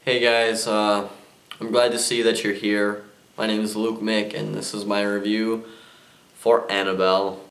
Hey guys, I'm glad to see that you're here. My name is lukemick and this is my review for Annabelle.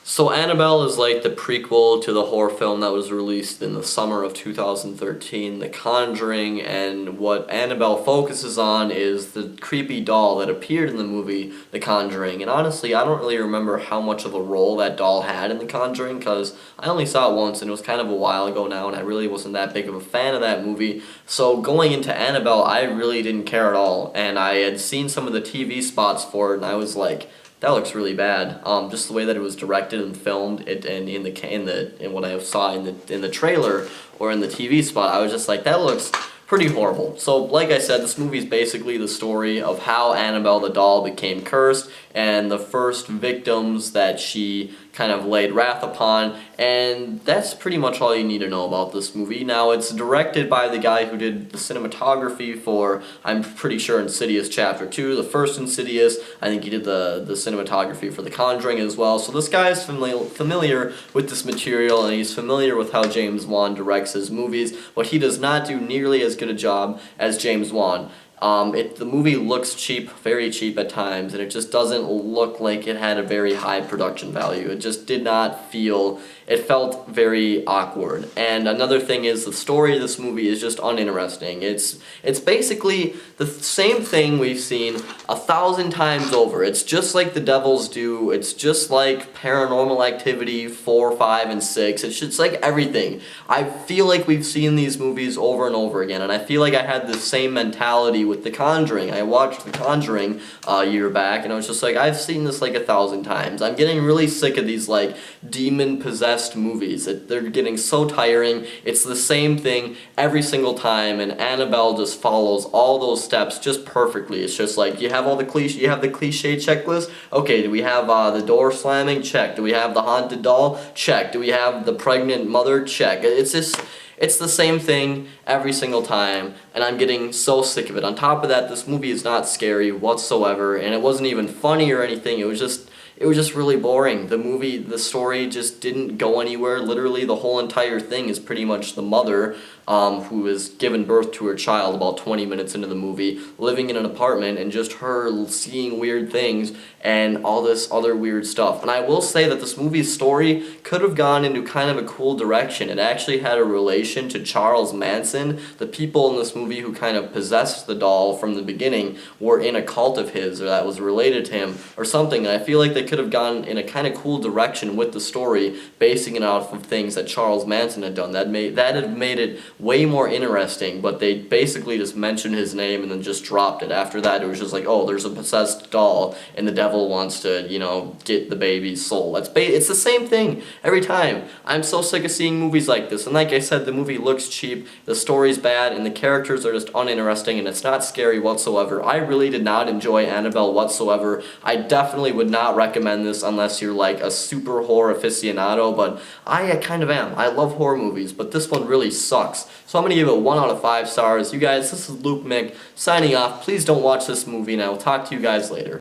So Annabelle is like the prequel to the horror film that was released in the summer of 2013, The Conjuring, and what Annabelle focuses on is the creepy doll that appeared in the movie The Conjuring. And honestly, I don't really remember how much of a role that doll had in The Conjuring because I only saw it once and it was kind of a while ago now and I really wasn't that big of a fan of that movie. So going into Annabelle, I really didn't care at all, and I had seen some of the TV spots for it and I was like, that looks really bad. Just the way that it was directed and filmed, and in what I saw in the trailer or in the TV spot, I was just like, that looks pretty horrible. So, like I said, this movie is basically the story of how Annabelle the doll became cursed and the first victims that she kind of laid wrath upon, and that's pretty much all you need to know about this movie. Now, it's directed by the guy who did the cinematography for, I'm pretty sure, Insidious Chapter 2, the first Insidious. I think he did the cinematography for The Conjuring as well. So this guy is familiar with this material, and he's familiar with how James Wan directs his movies, but he does not do nearly as good a job as James Wan. The movie looks cheap, very cheap at times, and it just doesn't look like it had a very high production value. It just did not feel, it felt very awkward. And another thing is the story of this movie is just uninteresting. It's basically the same thing we've seen 1,000 times over. It's just like The Devils Do. It's just like Paranormal Activity 4, 5, and 6. It's just like everything. I feel like we've seen these movies over and over again, and I feel like I had the same mentality with The Conjuring. I watched The Conjuring a year back, and I was just like, I've seen this like 1,000 times. I'm getting really sick of these like demon-possessed movies. They're getting so tiring. It's the same thing every single time, and Annabelle just follows all those steps just perfectly. It's just like you have all the cliche. You have the cliche checklist. Okay, do we have the door slamming? Check. Do we have the haunted doll? Check. Do we have the pregnant mother? Check. It's the same thing every single time, and I'm getting so sick of it. On top of that, this movie is not scary whatsoever, and it wasn't even funny or anything. It was just really boring. The story just didn't go anywhere. Literally, the whole entire thing is pretty much the mother who is given birth to her child about 20 minutes into the movie, living in an apartment, and just her seeing weird things and all this other weird stuff. And I will say that this movie's story could have gone into kind of a cool direction. It actually had a relation to Charles Manson. The people in this movie who kind of possessed the doll from the beginning were in a cult of his, or that was related to him, or something. And I feel like they could have gone in a kind of cool direction with the story, basing it off of things that Charles Manson had done. That had made it way more interesting, but they basically just mentioned his name and then just dropped it. After that, it was just like, oh, there's a possessed doll, and the devil wants to, get the baby's soul. It's the same thing every time. I'm so sick of seeing movies like this, and like I said, the movie looks cheap, the story's bad, and the characters are just uninteresting, and it's not scary whatsoever. I really did not enjoy Annabelle whatsoever. I definitely would not recommend this unless you're like a super horror aficionado, but I kind of am. I love horror movies, but this one really sucks. So I'm going to give it 1 out of 5 stars. You guys, this is lukemick signing off. Please don't watch this movie, and I will talk to you guys later.